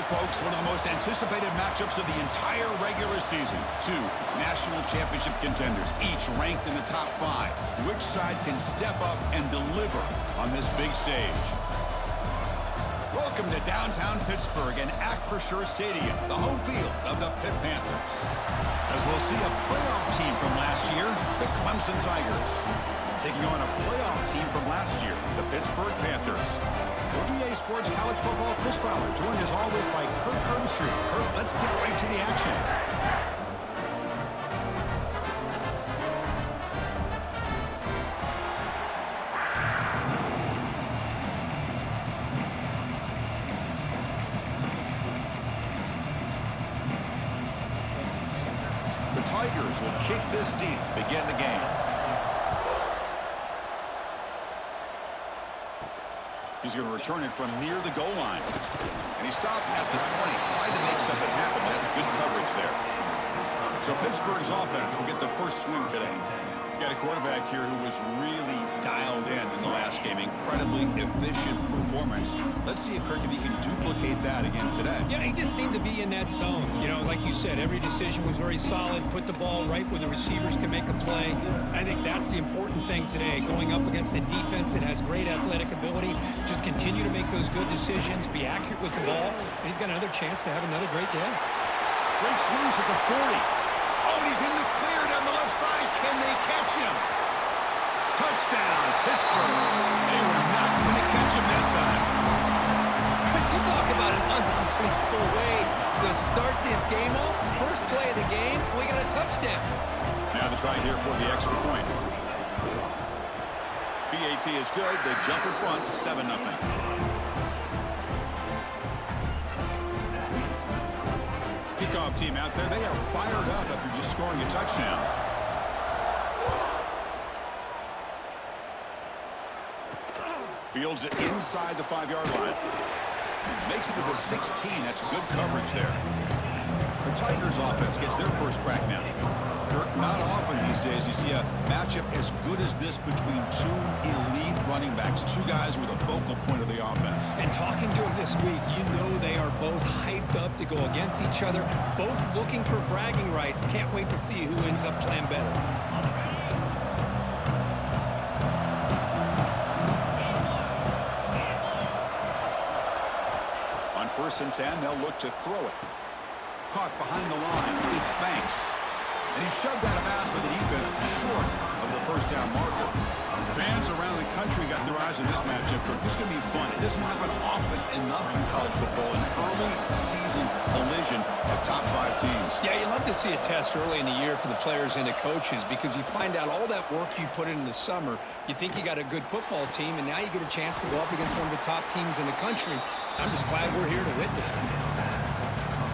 folks, one of the most anticipated matchups of the entire regular season. Two national championship contenders, each ranked in the top 5. Which side can step up and deliver on this big stage? Welcome to downtown Pittsburgh and Acrisure Stadium, the home field of the Pitt Panthers. As we'll see a playoff team from last year, the Clemson Tigers, taking on a playoff team from last year, the Pittsburgh Panthers. For EA Sports College Football, Chris Fowler, joined as always by Kirk Herbstreit. Kirk, let's get right to the action. The Tigers will kick this deep, begin the game. He's going to return it from near the goal line. And he stopped at the 20, trying to make something happen. That's good coverage there. So Pittsburgh's offense will get the first swing today. Got a quarterback here who was really dialed in the last game. Incredibly efficient performance. Let's see if Kirk, if he can duplicate that again today. Yeah, he just seemed to be in that zone. You know, like you said, every decision was very solid. Put the ball right where the receivers can make a play. I think that's the important thing today. Going up against a defense that has great athletic ability. Just continue to make those good decisions. Be accurate with the ball. And he's got another chance to have another great day. Breaks loose at the 40. Oh, and he's in the clear down the left side. Can they catch him? Touchdown, Pittsburgh. They were not going to catch him that time. Chris, you talk about an unbelievable way to start this game off. First play of the game, we got a touchdown. Now the try here for the extra point. BAT is good. They jump in front, 7-0. Kickoff team out there. They are fired up after just scoring a touchdown. Fields it inside the 5-yard line. Makes it to the 16. That's good coverage there. The Tigers offense gets their first crack now. Kirk, not often these days you see a matchup as good as this between two elite running backs, two guys who are the focal point of the offense. And talking to them this week, you know they are both hyped up to go against each other, both looking for bragging rights. Can't wait to see who ends up playing better. On 1st and 10, they'll look to throw it. Caught behind the line. It's Banks. And he's shoved out of bounds by the defense short of the first down marker. Fans around the country got their eyes on this matchup. This is going to be fun. It doesn't happen often enough in college football. An early season collision of top 5 teams. Yeah, you love to see a test early in the year for the players and the coaches because you find out all that work you put in the summer. You think you got a good football team, and now you get a chance to go up against one of the top teams in the country. I'm just glad we're here to witness it.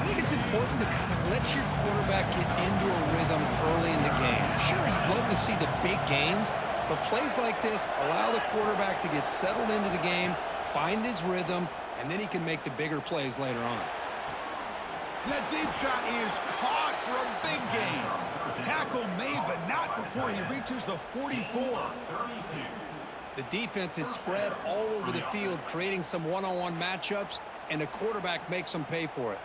I think it's important to kind of let your quarterback get into a rhythm early in the game. Sure, you'd love to see the big gains, but plays like this allow the quarterback to get settled into the game, find his rhythm, and then he can make the bigger plays later on. That deep shot is caught for a big gain. Tackle made, but not before he reaches the 44. The defense is spread all over the field, creating some one-on-one matchups, and the quarterback makes them pay for it.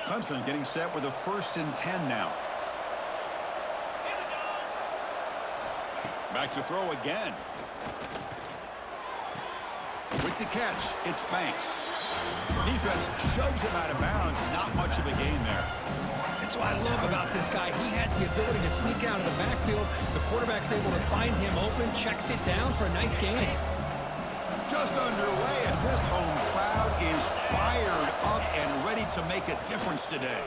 Clemson getting set with a 1st and 10 now. Back to throw again. With the catch, it's Banks. Defense shoves him out of bounds. Not much of a gain there. That's what I love about this guy. He has the ability to sneak out of the backfield. The quarterback's able to find him open, checks it down for a nice gain. Just underway, and this home crowd is fired up and ready to make a difference today.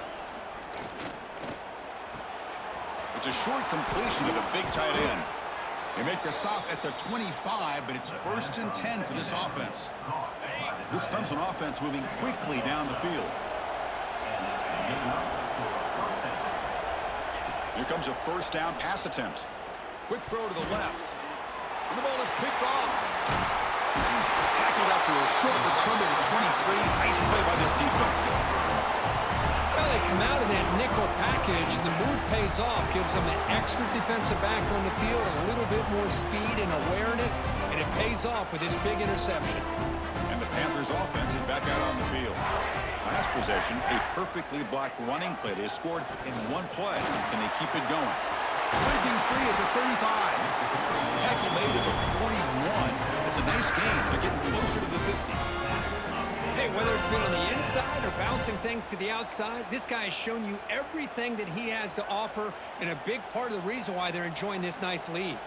It's a short completion to the big tight end. They make the stop at the 25, but it's 1st and 10 for this offense. This Clemson offense moving quickly down the field. Here comes a 1st down pass attempt. Quick throw to the left. And the ball is picked off. Tackled after a short return to the 23. Nice play by this defense. Well, they come out of that nickel package, and the move pays off, gives them an extra defensive back on the field, a little bit more speed and awareness, and it pays off with this big interception. And the Panthers offense is back out on the field. Last possession, a perfectly blocked running play. They scored in one play. Can they keep it going? Breaking free at the 35. Tackle made at the 41. It's a nice gain. They're getting closer to the 50. Hey, whether it's been on the inside or bouncing things to the outside, this guy has shown you everything that he has to offer, and a big part of the reason why they're enjoying this nice lead.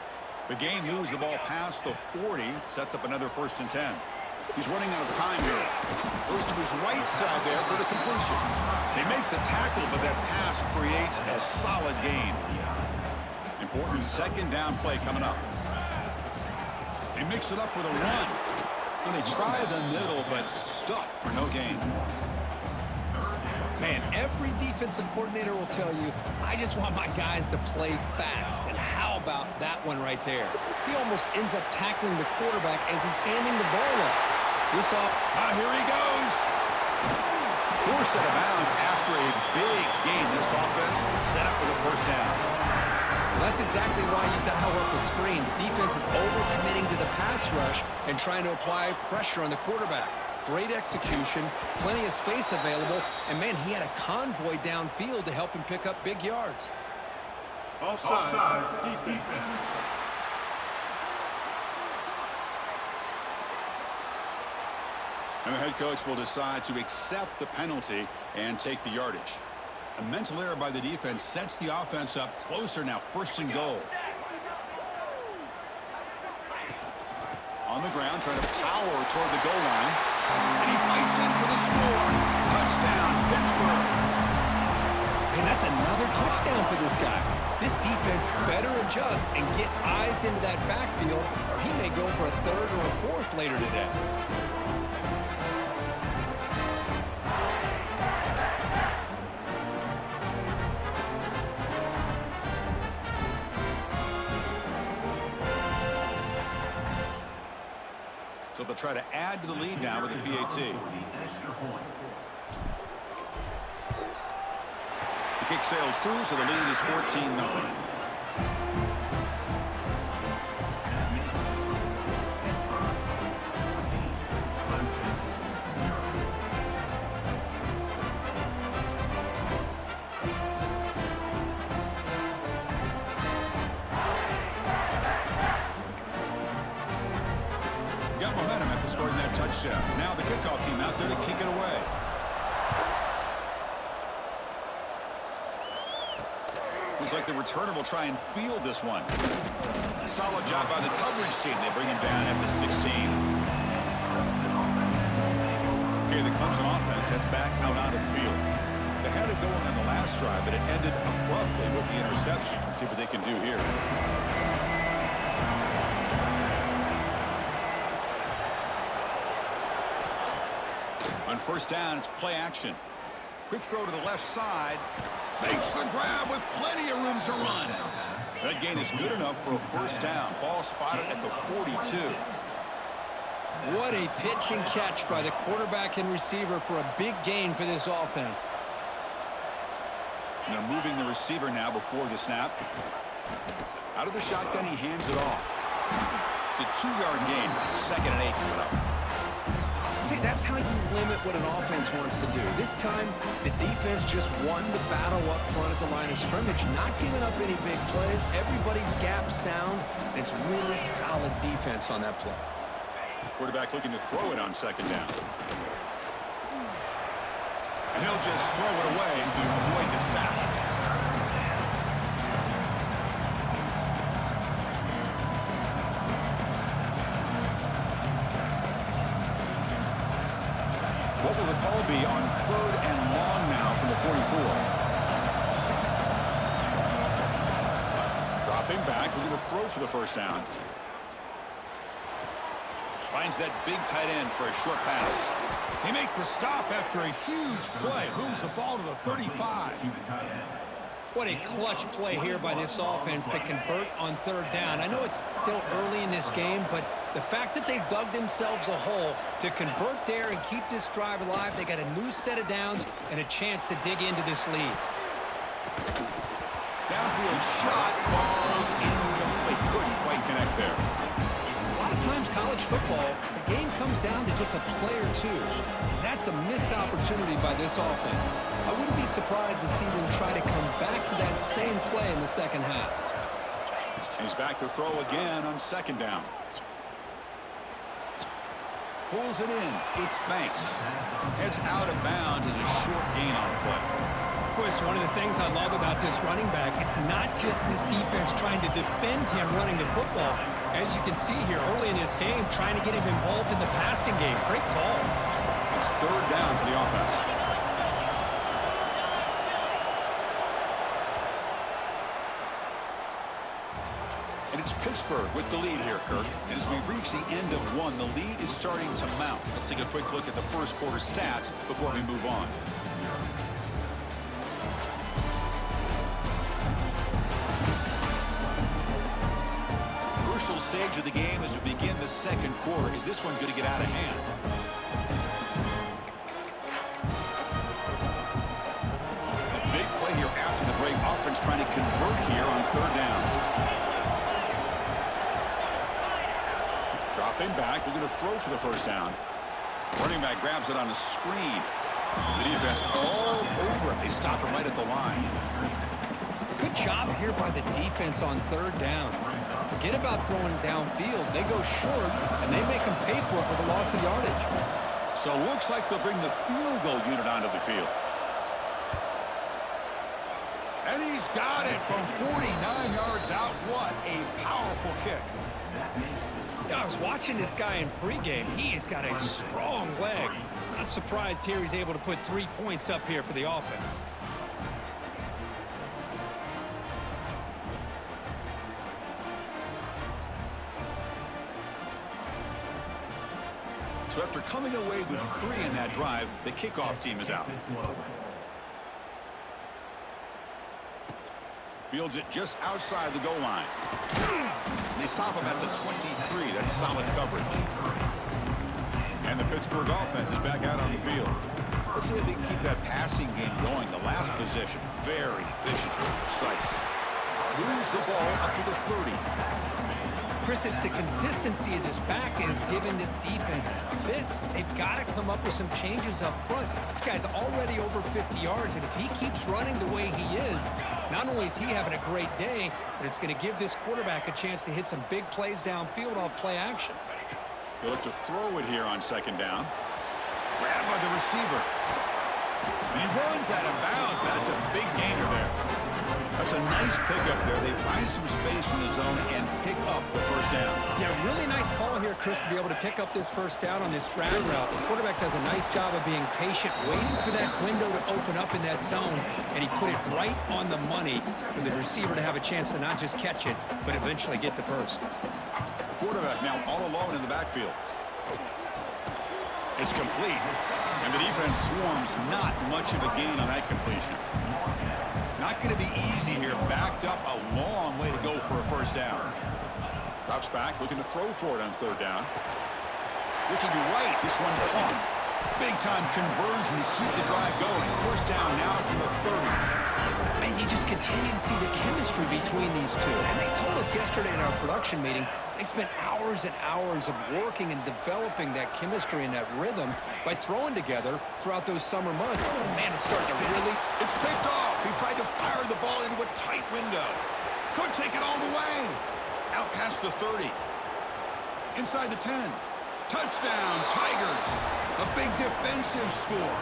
The game moves the ball past the 40, sets up another 1st and 10. He's running out of time here. Goes to his right side there for the completion. They make the tackle, but that pass creates a solid gain. Important 2nd down play coming up. They mix it up with a run. And they try the middle, but stuffed for no gain. Man, every defensive coordinator will tell you, I just want my guys to play fast. And how about that one right there? He almost ends up tackling the quarterback as he's handing the ball off. Here he goes. Forced out of bounds after a big gain. This offense set up with a 1st down. Well, that's exactly why you dial up the screen. The defense is overcommitting to the pass rush and trying to apply pressure on the quarterback. Great execution, plenty of space available, and, man, he had a convoy downfield to help him pick up big yards. Offside defense. And the head coach will decide to accept the penalty and take the yardage. A mental error by the defense sets the offense up closer now, 1st and goal. On the ground, trying to power toward the goal line. And he fights in for the score. Touchdown, Pittsburgh. And that's another touchdown for this guy. This defense better adjust and get eyes into that backfield, or he may go for a 3rd or a 4th later today. So they'll try to add to the lead now with a PAT. The kick sails through, so the lead is 14-0. Got momentum after scoring that touchdown. Now the kickoff team out there to kick it away. Looks like the returner will try and field this one. Solid job by the coverage team. They bring him down at the 16. Okay, the Clemson offense heads back out onto the field. They had it going on the last drive, but it ended abruptly with the interception. Let's see what they can do here. On 1st down, it's play action. Quick throw to the left side. Makes the grab with plenty of room to run. That gain is good enough for a 1st down. Ball spotted at the 42. What a pitch and catch by the quarterback and receiver for a big gain for this offense. And they're moving the receiver now before the snap. Out of the shotgun, he hands it off. It's a 2-yard gain. 2nd and 8 coming up. See, that's how you limit what an offense wants to do. This time, the defense just won the battle up front at the line of scrimmage, not giving up any big plays. Everybody's gap sound. And it's really solid defense on that play. Quarterback looking to throw it on 2nd down. And he'll just throw it away to avoid the sack. What will the call be on 3rd and long now from the 44? Dropping back, looking to throw for the 1st down. Finds that big tight end for a short pass. They make the stop after a huge play. Moves the ball to the 35. What a clutch play here by this offense to convert on 3rd down. I know it's still early in this game, but the fact that they've dug themselves a hole to convert there and keep this drive alive, they got a new set of downs and a chance to dig into this lead. downfield shot falls incomplete. Couldn't quite connect there. A lot of times college football, the game comes down to just a play or two. And that's a missed opportunity by this offense. I wouldn't be surprised to see them try to come back to that same play in the second half. He's back to throw again on second down. Pulls it in. It's Banks. Heads out of bounds as a short gain on the play. Boy, it's one of the things I love about this running back. It's not just this defense trying to defend him running the football. As you can see here early in this game, trying to get him involved in the passing game. Great call. It's third down for the offense. And it's Pittsburgh with the lead here, Kirk. And as we reach the end of one, the lead is starting to mount. Let's take a quick look at the first quarter stats before we move on. Crucial stage of the game as we begin the second quarter. Is this one going to get out of hand? A big play here after the break. Offense trying to convert here on third down. Dropping back, looking to throw for the first down. Running back grabs it on a screen. The defense all over it. They stop him right at the line. Good job here by the defense on third down. Forget about throwing downfield. They go short, and they make them pay for it with a loss of yardage. So it looks like they'll bring the field goal unit onto the field. And he's got it from 49 yards out. What a powerful kick. I was watching this guy in pregame. He's got a strong leg. Not surprised here he's able to put 3 points up here for the offense. So after coming away with 3 in that drive, the kickoff team is out. Fields it just outside the goal line. They stop him at the 23. That's solid coverage. And the Pittsburgh offense is back out on the field. Let's see if they can keep that passing game going. The last possession, very efficient and precise. Moves the ball up to the 30. Chris, it's the consistency of this back is giving this defense fits. They've got to come up with some changes up front. This guy's already over 50 yards, and if he keeps running the way he is, not only is he having a great day, but it's going to give this quarterback a chance to hit some big plays downfield off play action. He'll look to throw it here on second down. Grabbed by the receiver. And he runs out of bounds. That's a big gainer there. That's a nice pickup there. They find some space in the zone and pick up the first down. Yeah, really nice call here, Chris, to be able to pick up this first down on this drag route. The quarterback does a nice job of being patient, waiting for that window to open up in that zone, and he put it right on the money for the receiver to have a chance to not just catch it, but eventually get the first. The quarterback now all alone in the backfield. It's complete, and the defense swarms. Not much of a gain on that completion. Not going to be easy here. Backed up a long way to go for a first down. Drops back, looking to throw for it on third down. Looking right, this one caught. Big-time conversion to keep the drive going. First down now from the 30. Man, you just continue to see the chemistry between these two. And they told us yesterday in our production meeting, they spent hours and hours of working and developing that chemistry and that rhythm by throwing together throughout those summer months. And man, it's starting to really... It's picked off. He tried to fire the ball into a tight window. Could take it all the way. Out past the 30. Inside the 10. Touchdown, Tigers. A big defensive score.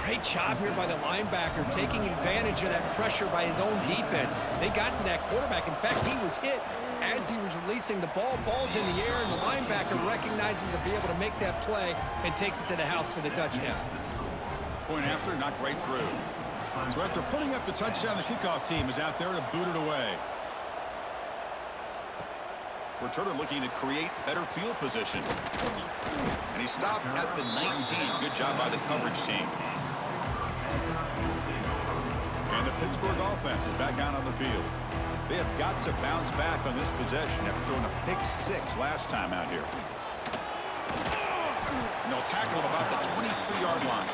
Great job here by the linebacker, taking advantage of that pressure by his own defense. They got to that quarterback. In fact, he was hit as he was releasing the ball. Ball's in the air, and the linebacker recognizes to be able to make that play and takes it to the house for the touchdown. Point after, knocked right through. So after putting up the touchdown, the kickoff team is out there to boot it away. Returner looking to create better field position. And he stopped at the 19. Good job by the coverage team. And the Pittsburgh offense is back out on the field. They have got to bounce back on this possession after throwing a pick 6 last time out here. And they'll tackle at about the 23-yard line.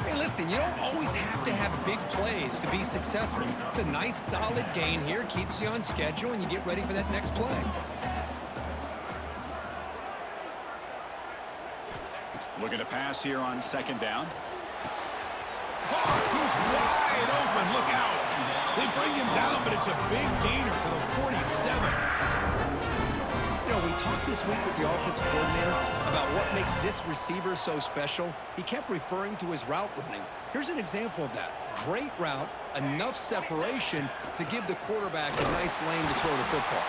Hey, listen, you don't always have to have big plays to be successful. It's a nice, solid gain here, keeps you on schedule, and you get ready for that next play. Looking to pass here on second down. He's wide open. Look out. They bring him down, but it's a big gainer for the 47. You know, we talked this week with the offensive coordinator about what makes this receiver so special. He kept referring to his route running. Here's an example of that. Great route, enough separation to give the quarterback a nice lane to throw the football.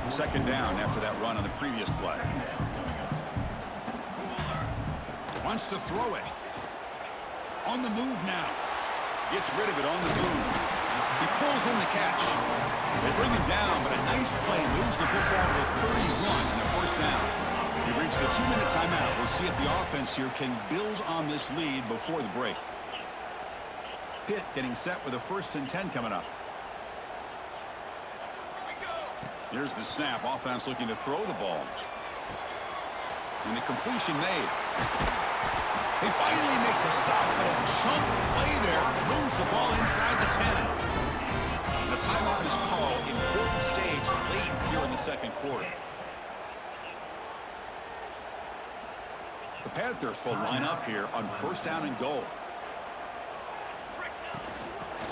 Second down after that run on the previous play. Wants to throw it. On the move now. Gets rid of it on the move. He pulls in the catch. They bring him down, but a nice play moves the football to the 31 and a first down. We've reached the 2-minute timeout. We'll see if the offense here can build on this lead before the break. Pitt getting set with a 1st and 10 coming up. Here's the snap. Offense looking to throw the ball. And the completion made. They finally make the stop, but a chunk play there moves the ball inside the 10. The timeout is called. Important stage late here in the second quarter. The Panthers will line up here on 1st down and goal.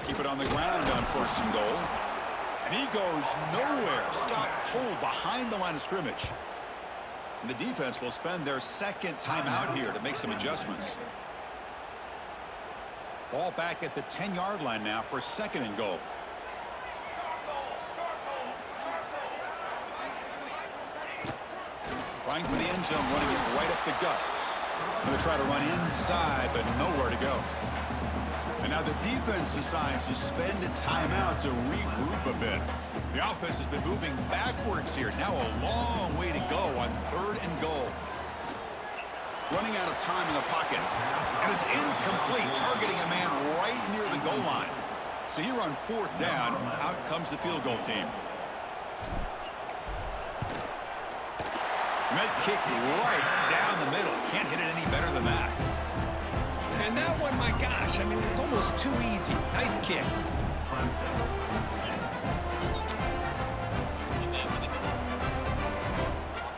Keep it on the ground on 1st and goal. And he goes nowhere. Stop cold behind the line of scrimmage. And the defense will spend their 2nd timeout here to make some adjustments. Ball back at the 10-yard line now for 2nd and goal. Trying for the end zone, running it right up the gut. Going to try to run inside, but nowhere to go. And now the defense decides to spend a timeout to regroup a bit. The offense has been moving backwards here. Now a long way to go on 3rd and goal. Running out of time in the pocket. And it's incomplete, targeting a man right near the goal line. So here on 4th down, out comes the field goal team. Med kick right down the middle. Can't hit it any better than that. And that one, my gosh, I mean, it's almost too easy. Nice kick.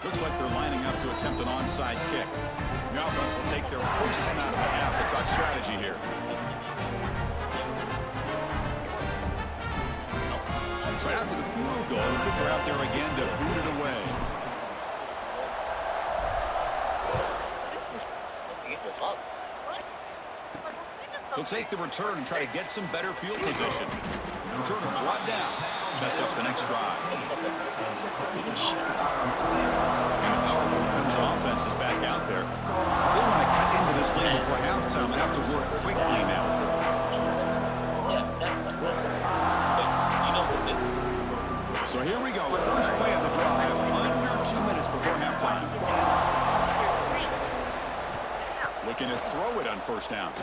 Looks like they're lining up to attempt an onside kick. The offense will take their 1st timeout of the half to talk strategy here. So after the field goal, the kicker out there again to boot it away. He'll take the return and try to get some better field position. Returner brought down. Sets up the next drive. And the powerful Crimson offense is back out there. If they want to cut into this lead before halftime, they have to work quickly now. So here we go. First play of the drive. Under 2 minutes before halftime. Looking to throw it on 1st down.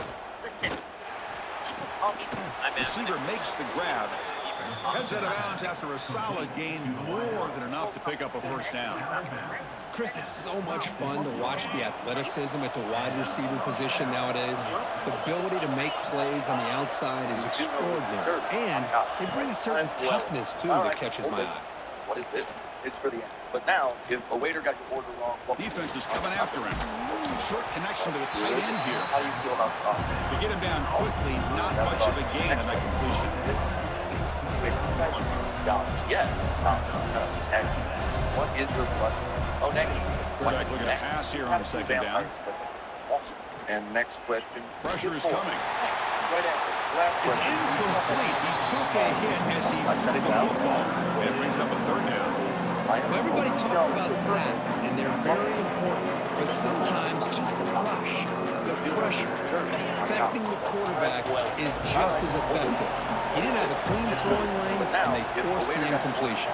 Receiver makes the grab. Heads out of bounds after a solid gain, more than enough to pick up a 1st down. Chris, it's so much fun to watch the athleticism at the wide receiver position nowadays. The ability to make plays on the outside is extraordinary. And they bring a certain toughness, too, that catches my eye. What is this? It's for the end. But now, if a waiter got your order wrong... Defense is coming after him. Some short connection to the tight end here. How do you feel about the To get him down quickly, not much of a gain on that completion. Yes. What is your what? Oh, negative. Quarterback looking to pass here on 2nd down. And next question. Pressure is coming. Right answer. Last It's question. incomplete. He took a hit as he threw the football. And it brings up a 3rd down. Well, everybody talks about sacks, and they're very important, but sometimes just the rush, the pressure, affecting the quarterback is just as effective. He didn't have a clean throwing lane, and they forced the incompletion.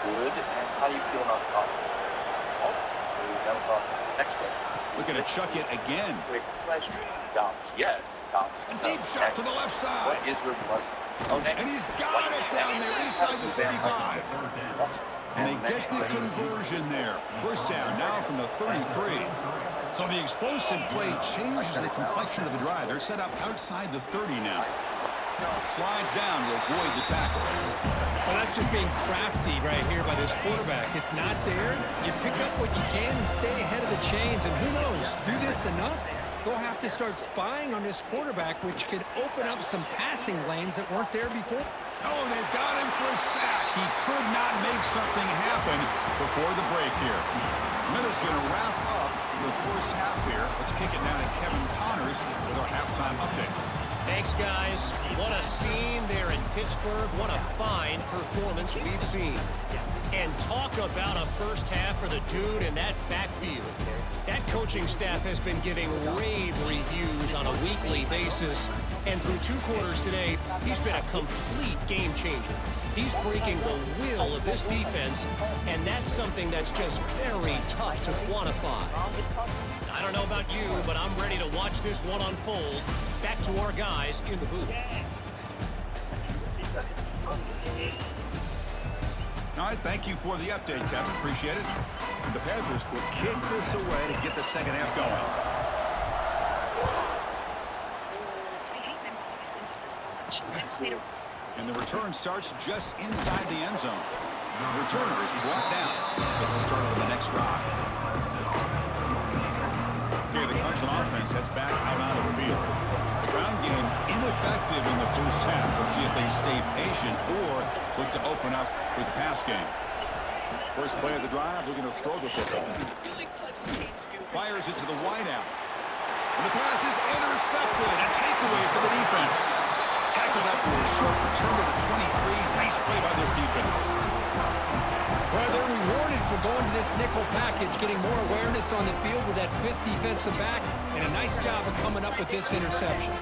Good. And how do you feel about the next question. Looking to chuck it again. Yes. A deep shot to the left side. What is your what? Oh, And he's got it down there inside the 35. And they get the conversion there. First down now from the 33. So the explosive play changes the complexion of the drive. They're set up outside the 30 now. Slides down to avoid the tackle. Well, that's just being crafty right here by this quarterback. It's not there. You pick up what you can and stay ahead of the chains. And who knows, do this enough, they'll have to start spying on this quarterback, which could open up some passing lanes that weren't there before. Oh, they've got him for a sack. He could not make something happen before the break here. Miller's going to wrap up the first half here. Let's kick it down to Kevin Connors with our halftime update. Thanks, guys. What a scene there in Pittsburgh. What a fine performance we've seen. And talk about a first half for the dude in that backfield. That coaching staff has been giving rave reviews on a weekly basis. And through 2 quarters today, he's been a complete game changer. He's breaking the will of this defense, and that's something that's just very tough to quantify. I don't know about you, but I'm ready to watch this one unfold. Back to our guys in the booth. All right, thank you for the update, Kevin. Appreciate it. The Panthers will kick this away to get the second half going. And the return starts just inside the end zone. The returner is brought down. Gets a start on the next drive. Okay, the Clemson offense heads back out onto the field. The ground game ineffective in the first half. Let's see if they stay patient or look to open up with the pass game. First play of the drive, they're going to throw the football. Fires it to the wideout. And the pass is intercepted. A takeaway for the defense. Tackled after a short return to the 23. Nice play by this defense. Well, they're rewarded for going to this nickel package, getting more awareness on the field with that 5th defensive back, and a nice job of coming up with this interception.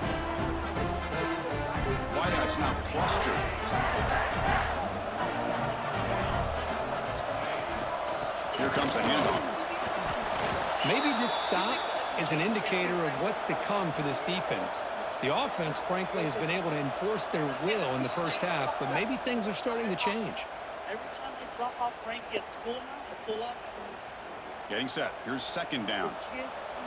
Wideout's now clustered. Here comes a handoff. Maybe this stop is an indicator of what's to come for this defense. The offense, frankly, has been able to enforce their will in the first half, but maybe things are starting to change. Every time they drop off, Frank gets full now, they pull up. Getting set. Here's second down. You can't see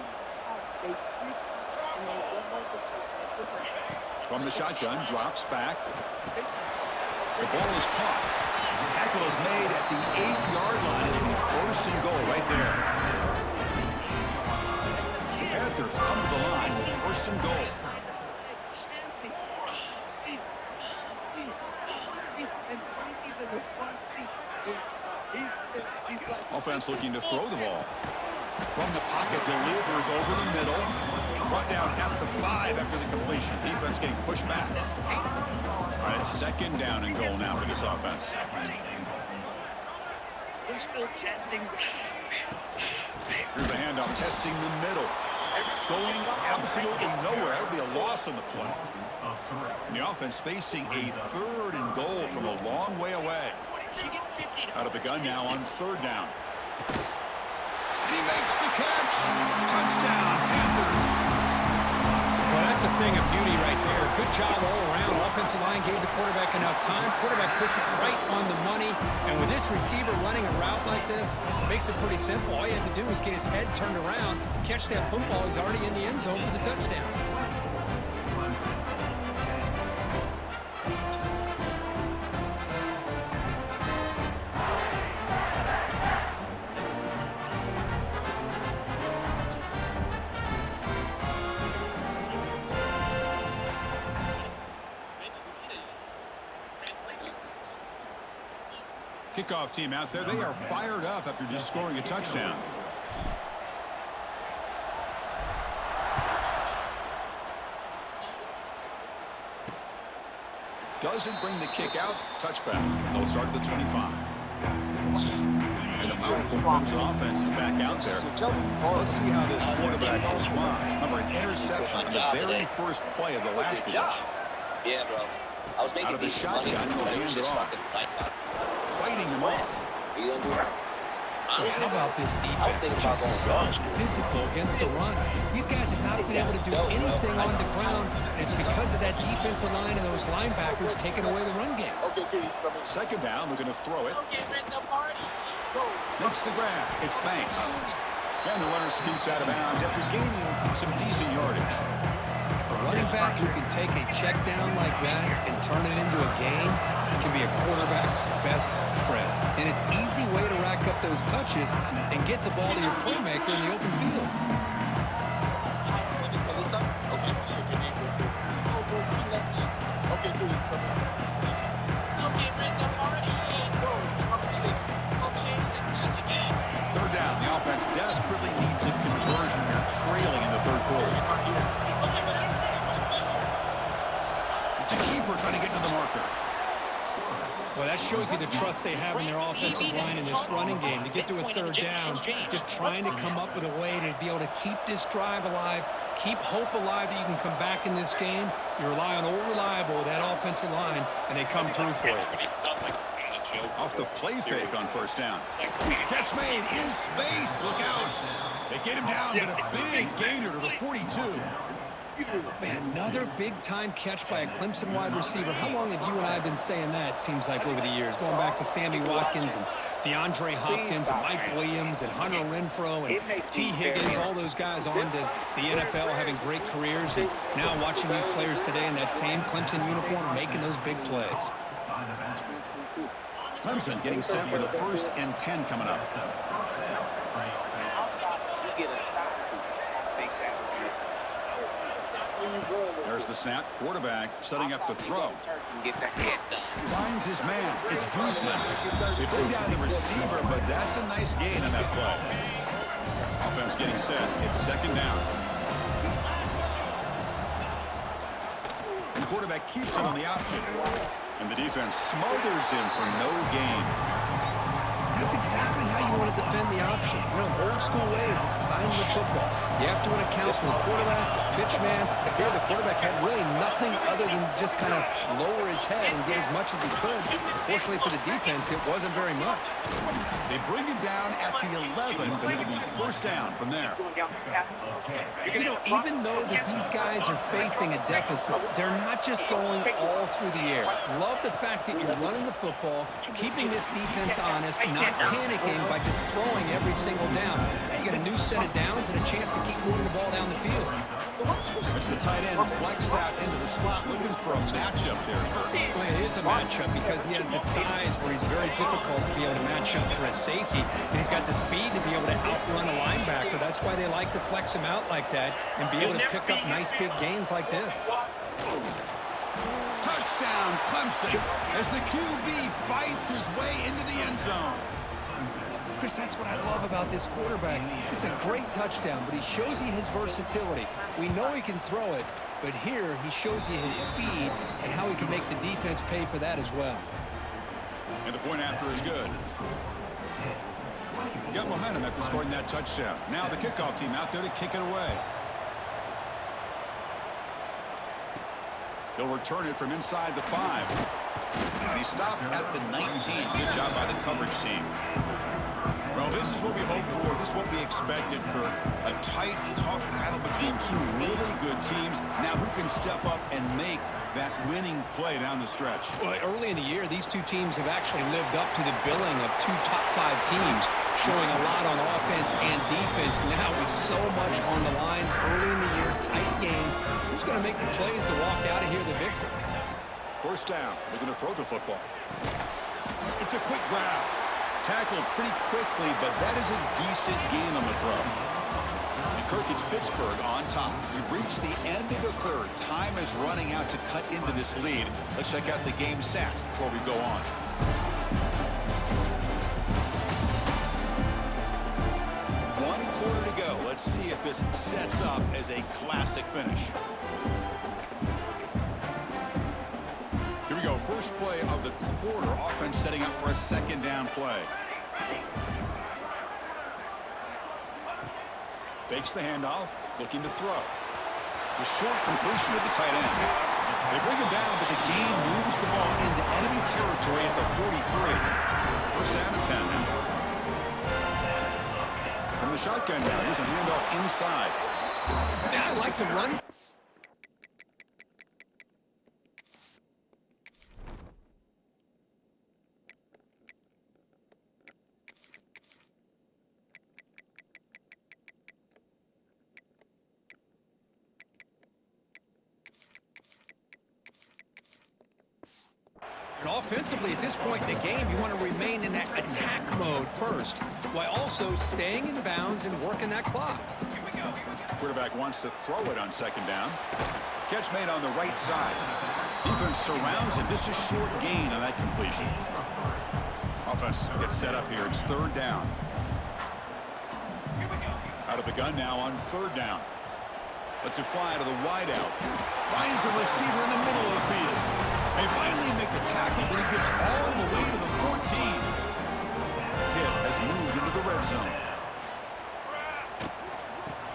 how they freak and they run over to the From the shotgun, drops back. The ball is caught. Tackle is made at the 8-yard line. It'll be first and goal right there. The Panthers come to the line with first and goal. And Frankie's in the front seat. He's pissed. He's like, Offense looking to throw the ball. From the pocket, delivers over the middle. Brought down at the 5 after the completion. Defense getting pushed back. All right, second down and goal now for this offense. they're still chanting. Here's the handoff, testing the middle. It's going absolutely nowhere. That'll be a loss on the play. And the offense facing a third and goal from a long way away. Out of the gun now on third down. And he makes the catch. Touchdown, Panthers. Well, that's a thing of beauty right there. Good job all around. Offensive line gave the quarterback enough time. Quarterback puts it right on the money. And with this receiver running a route like this, makes it pretty simple. All you have to do is get his head turned around, catch that football. He's already in the end zone for the touchdown. Kickoff team out there. They are fired up after just scoring a touchdown. Doesn't bring the kick out. Touchback. They'll start at the 25. And the powerful Clemson offense is back out there. Let's see how this quarterback responds. Remember, an interception on the very first play of the last possession. Yeah, bro. I was making Out of the decent money. shotgun, he'll hand it off. Fighting him off. What are you gonna do? How about this defense? Just so physical against the run. These guys have not been able to do anything on the ground, and it's because of that defensive line and those linebackers taking away the run game. Second down, we're going to throw it. Makes the grab. It's Banks. And the runner scoots out of bounds after gaining some decent yardage. A running back who can take a check down like that and turn it into a gain can be a quarterback's best friend. And it's an easy way to rack up those touches and get the ball to your playmaker in the open field. Third down, the offense desperately needs a conversion here, trailing in the third quarter. It's a keeper trying to get to the marker. Well, that shows you the trust they have in their offensive line in this running game. To get to a third down, just trying to come up with a way to be able to keep this drive alive, keep hope alive that you can come back in this game. You rely on old reliable, that offensive line, and they come through for you. Off the play fake on first down. Catch made in space. Look out. They get him down, but a big gainer to the 42. Man, another big-time catch by a Clemson wide receiver. How long have you and I been saying that, seems like, over the years? Going back to Sammy Watkins and DeAndre Hopkins and Mike Williams and Hunter Renfrow and T. Higgins, all those guys on to the NFL having great careers. And now watching these players today in that same Clemson uniform making those big plays. Clemson getting set with a 1st and 10 coming up. There's the snap. Quarterback setting up the throw. Finds his man. It's Guzman. They bring down the receiver, but that's a nice gain on that play. Offense getting set. It's second down. And the quarterback keeps it on the option. And the defense smothers him for no gain. That's exactly how you want to defend the option. You know, old school way is assign the football. You have to account for the quarterback, the pitch man. Here, the quarterback had really nothing other than just kind of lower his head and get as much as he could. Fortunately for the defense, it wasn't very much. They bring it down at the 11, but it'll be first down from there. You know, even though that these guys are facing a deficit, they're not just going all through the air. Love the fact that you're running the football, keeping this defense honest, not panicking by just throwing every single down. You get a new set of downs and a chance to keep moving the ball down the field. It's the tight end flexed out into the slot, looking for a matchup there. Well, it is a matchup because he has the size where he's very difficult to be able to match up for a safety, and he's got the speed to be able to outrun a linebacker. That's why they like to flex him out like that and be able to pick up nice big gains like this. Touchdown, Clemson, as the QB fights his way into the end zone. Chris, that's what I love about this quarterback. It's a great touchdown, but he shows you his versatility. We know he can throw it, but here he shows you his speed and how he can make the defense pay for that as well. And the point after is good. Got momentum after scoring that touchdown. Now the kickoff team out there to kick it away. He'll return it from inside the 5. And he stopped at the 19. Good job by the coverage team. Well, this is what we hoped for. This is what we expected, Kirk. A tight, tough battle between two really good teams. Now who can step up and make that winning play down the stretch? Well, early in the year, these two teams have actually lived up to the billing of two top 5 teams, showing a lot on offense and defense. Now with so much on the line early in the year, tight game, who's going to make the plays to walk out of here the victor? First down. They're going to throw the football. It's a quick grab. Tackled pretty quickly, but that is a decent gain on the throw. And Kirk, it's Pittsburgh on top. We've reached the end of the third. Time is running out to cut into this lead. Let's check out the game stats before we go on. One quarter to go. Let's see if this sets up as a classic finish. Here we go. First play of the quarter. Offense setting up for a second down play. Fakes the handoff, looking to throw. It's a short completion of the tight end. They bring him down, but the game moves the ball into enemy territory at the 43. First down and 10. the shotgun now. Here's a handoff inside. Yeah, I like to run. And offensively, at this point in the game, you want to remain in that attack mode first, while also staying in bounds and working that clock. Quarterback wants to throw it on second down. Catch made on the right side. Defense surrounds him. Just a short gain on that completion. Offense gets set up here. It's third down. Out of the gun now on third down. Lets it fly to the wideout. Finds a receiver in the middle of the field. They finally make the tackle, but he gets all the way to the 14. Pitt has moved into the red zone.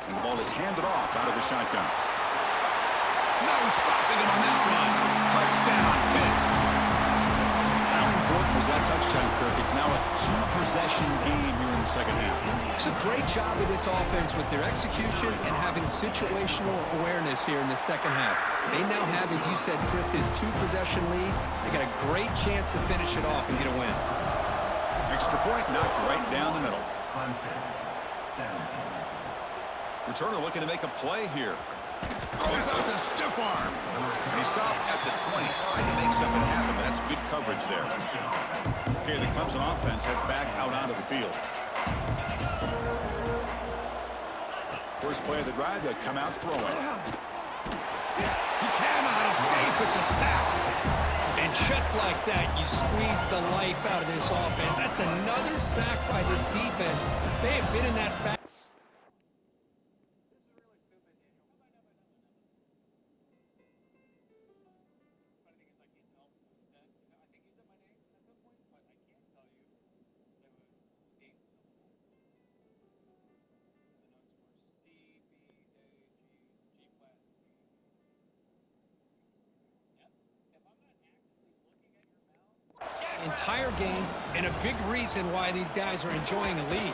And the ball is handed off out of the shotgun. No stopping him on that run. Touchdown, Pitt. How important was that touchdown, Kirk? It's now a two-possession game here in the second half. It's a great job of this offense with their execution and having situational awareness here in the second half. They now have, as you said, Chris, this two-possession lead. They got a great chance to finish it off and get a win. Extra point knocked right down the middle. Returner looking to make a play here. Throws out the stiff arm. And he stopped at the 20. Trying to make something happen. That's good coverage there. Okay, the Clemson offense heads back out onto the field. First play of the drive, they'll come out throwing. He cannot escape. It's a sack. And just like that, you squeeze the life out of this offense. That's another sack by this defense. They have been in that back. Entire game, and a big reason why these guys are enjoying a lead.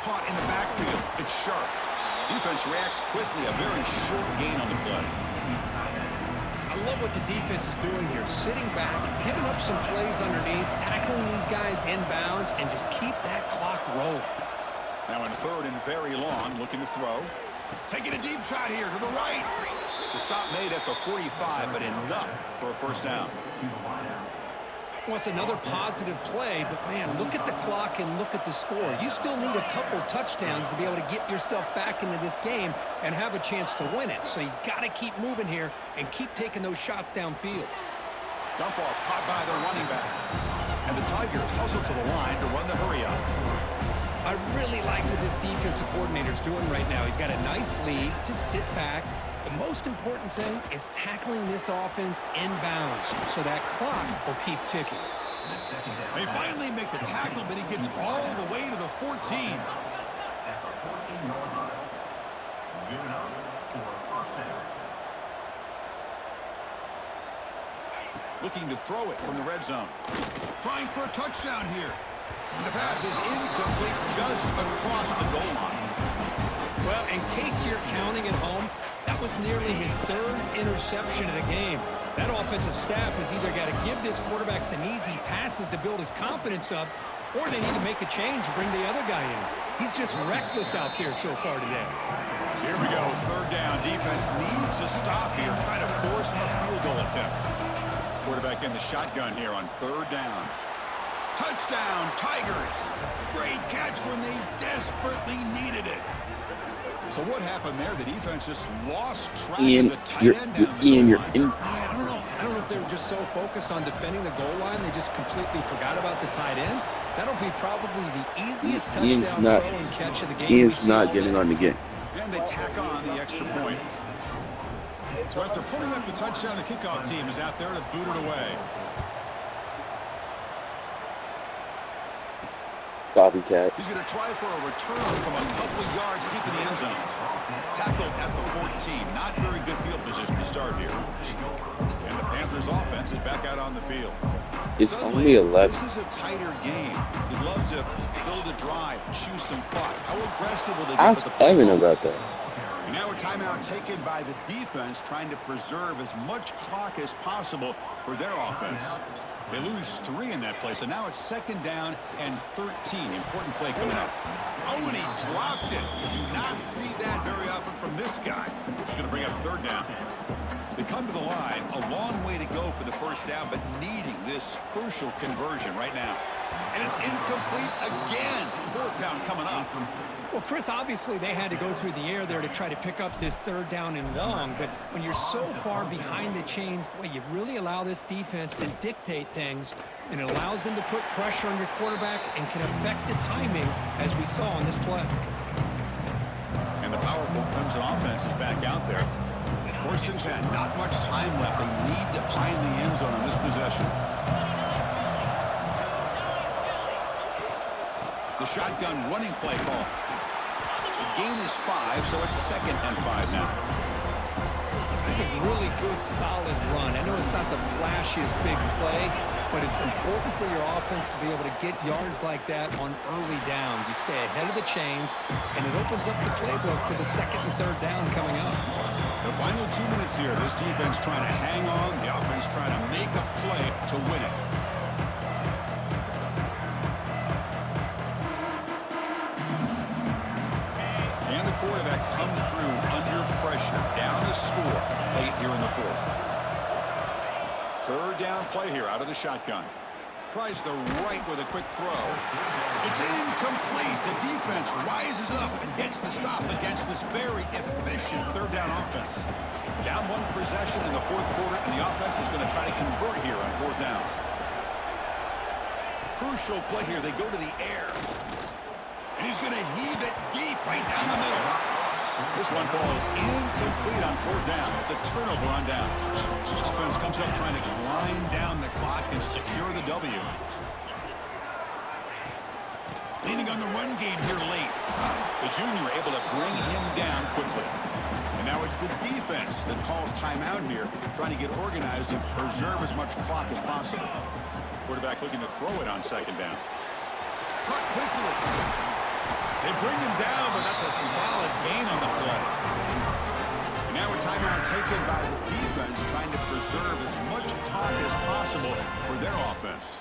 Caught in the backfield. It's sharp. Defense reacts quickly. A very short gain on the play. I love what the defense is doing here. Sitting back, giving up some plays underneath, tackling these guys inbounds, and just keep that clock rolling. Now in third and very long, looking to throw. Taking a deep shot here to the right. The stop made at the 45, but enough for a first down. Well, it's another positive play, but, man, look at the clock and look at the score. You still need a couple touchdowns to be able to get yourself back into this game and have a chance to win it. So you got to keep moving here and keep taking those shots downfield. Dump off caught by the running back. And the Tigers hustle to the line to run the hurry up. I really like what this defensive coordinator is doing right now. He's got a nice lead. Just sit back. The most important thing is tackling this offense inbounds so that clock will keep ticking. They finally make the tackle, but he gets all the way to the 14. Looking to throw it from the red zone. Trying for a touchdown here. And the pass is incomplete just across the goal line. Well, in case you're counting at home, that was nearly his third interception of the game. That offensive staff has either got to give this quarterback some easy passes to build his confidence up, or they need to make a change and bring the other guy in. He's just reckless out there so far today. So here we go, third down. Defense needs a stop here, trying to force a field goal attempt. Quarterback in the shotgun here on third down. Touchdown, Tigers. Great catch when they desperately needed it. So what happened there? The defense just lost track of the tight end down the goal line. I don't know. I don't know if they were just so focused on defending the goal line, they just completely forgot about the tight end. That'll be probably the easiest touchdown throw and catch of the game. Ian's not getting on the game. And they tack on the extra point. So after pulling up the touchdown, the kickoff team is out there to boot it away. Copycat. He's going to try for a return from a couple of yards deep in the end zone. Tackled at the 14. Not very good field position to start here. And the Panthers offense is back out on the field. It's Suddenly, only 11. This is a tighter game. You'd love to build a drive, choose some clock. How aggressive will they get Ask with the play Evan calls? about that. And now a timeout taken by the defense, trying to preserve as much clock as possible for their offense. They lose 3 in that play, so now it's 2nd down and 13. Important play coming up. Oh, and he dropped it. You do not see that very often from this guy. He's going to bring up 3rd down. They come to the line, a long way to go for the 1st down, but needing this crucial conversion right now. And it's incomplete again. 4th down coming up. Well, Chris, obviously they had to go through the air there to try to pick up this 3rd down and long, but when you're so far behind the chains, boy, you really allow this defense to dictate things, and it allows them to put pressure on your quarterback and can affect the timing, as we saw on this play. And the powerful Clemson offense is back out there. 1st and 10, not much time left. They need to find the end zone on this possession. The shotgun running play call. The gain is 5, so it's 2nd and 5 now. It's a really good, solid run. I know it's not the flashiest big play, but it's important for your offense to be able to get yards like that on early downs. You stay ahead of the chains, and it opens up the playbook for the 2nd and 3rd down coming up. The final 2 minutes here. This defense trying to hang on. The offense trying to make a play to win it. And the quarterback come through under pressure. Down a score late here in the 4th. 3rd down play here out of the shotgun. Tries the right with a quick throw. It's incomplete. The defense rises up and gets the stop against this very efficient 3rd down offense. Down 1 possession in the 4th quarter, and the offense is going to try to convert here on 4th down. Crucial play here. They go to the air. And he's going to heave it deep right down the middle. This one falls incomplete on 4th down. It's a turnover on downs. Offense comes up trying to grind down the clock and secure the W. Leaning on the run game here late. The junior able to bring him down quickly. And now it's the defense that calls timeout here, trying to get organized and preserve as much clock as possible. Quarterback looking to throw it on 2nd down. Cut quickly. They bring him down, but that's a solid gain on the play. And now a timeout taken by the defense, trying to preserve as much clock as possible for their offense.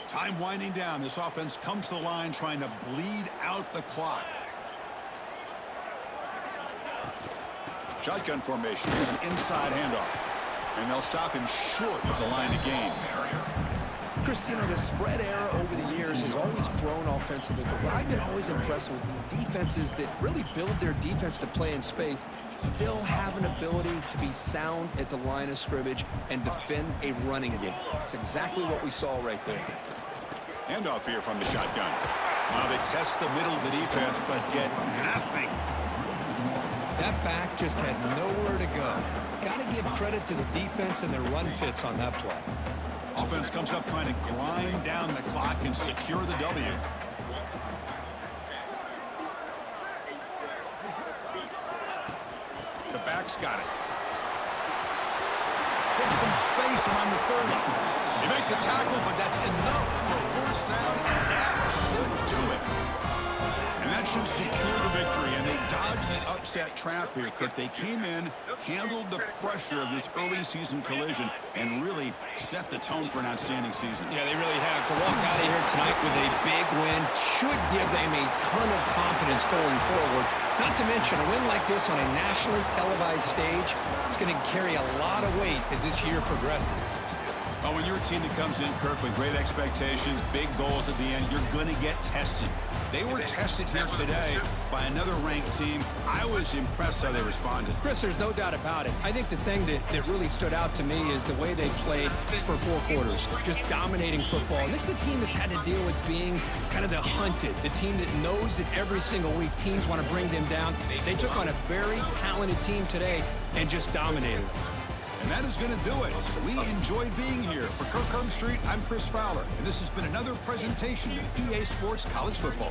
Time winding down. This offense comes to the line trying to bleed out the clock. Shotgun formation. Here's an inside handoff. And they'll stop him short of the line of gain. Chris, you know, the spread era over the years has always grown offensively, but what I've been always impressed with defenses that really build their defense to play in space still have an ability to be sound at the line of scrimmage and defend a running game. It's exactly what we saw right there. Handoff here from the shotgun. Now they test the middle of the defense, but get nothing. That back just had nowhere to go. Got to give credit to the defense and their run fits on that play. Offense comes up trying to grind down the clock and secure the W. The back's got it. There's some space around the 30. They make the tackle, but that's enough for a 1st down, and that should do it. And that should secure the victory, and they dodged the upset trap here, Kirk. They came in, handled the pressure of this early season collision, and really set the tone for an outstanding season. Yeah, they really have. To walk out of here tonight with a big win should give them a ton of confidence going forward. Not to mention, a win like this on a nationally televised stage is going to carry a lot of weight as this year progresses. Well, when you're a team that comes in, Kirk, with great expectations, big goals at the end, you're going to get tested. They were tested here today by another ranked team. I was impressed how they responded. Chris, there's no doubt about it. I think the thing that really stood out to me is the way they played for 4 quarters, just dominating football. And this is a team that's had to deal with being kind of the hunted, the team that knows that every single week teams want to bring them down. They took on a very talented team today and just dominated. And that is going to do it. We enjoyed being here. For Kirk Herbstreit, I'm Chris Fowler, and this has been another presentation of EA Sports College Football.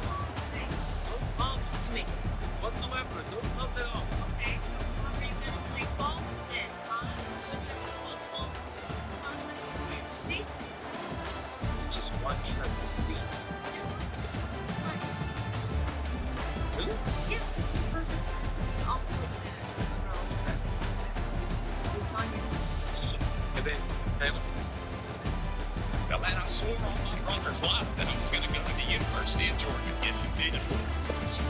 I swore all my brothers' life that I was going to go to the University of Georgia. If you did it. So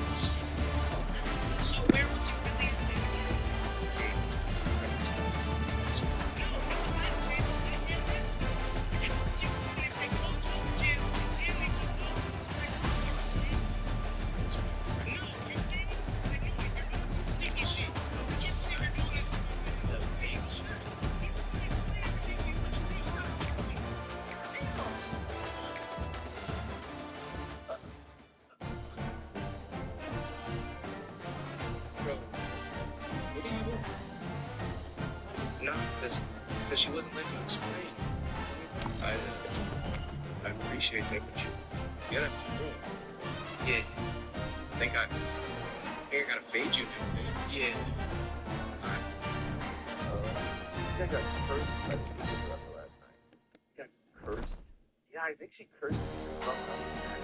where was you really at there? No, it was not where I did this. It was you who did take those home gyms and they took those first games. No, you see, you're doing some sneaky shit. You can't believe you're doing this. Stuff big shit. You can't explain everything to you, but you do stuff. Bro, what are you doing? No, because she wasn't letting you explain. I appreciate that, but you gotta be cool. Yeah. I think I gotta fade you now, man. Yeah. I got cursed by the people last night. Got cursed? Yeah, I think she cursed me for throwing up in that.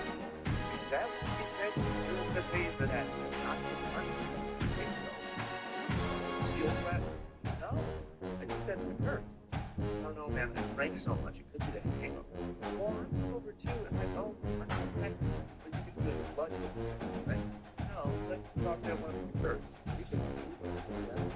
Is that what she said? You're gonna pay for that? Not the money. I think so. Steal that? No. I think that's the curse. No, no, man. I drank so much. It could be the hangover. Or I'm over too, and I know I'm not affected. But you can do it blood. Right? No, let's talk that one with the curse. You should do it. That's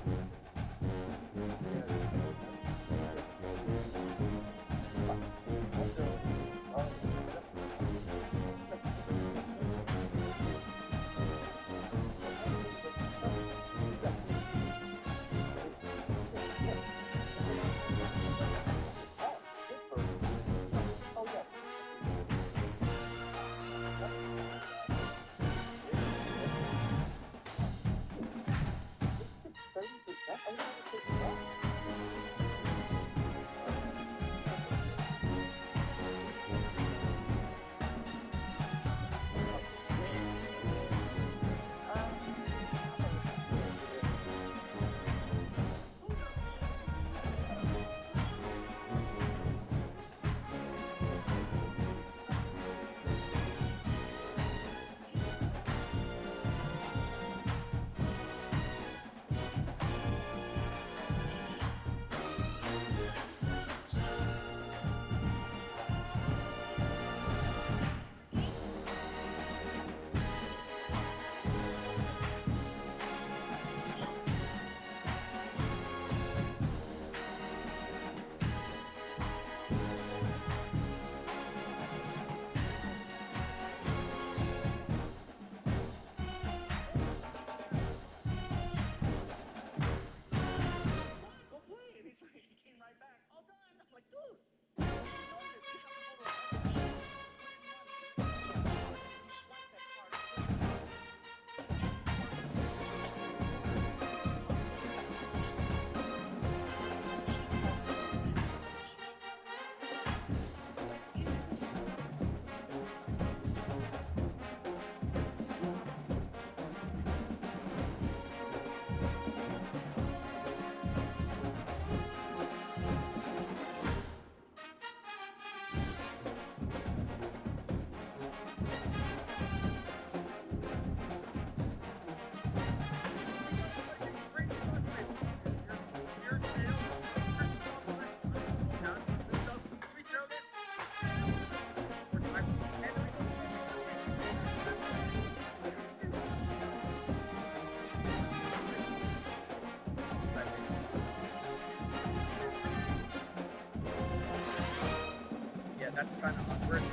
that's kind of awkward.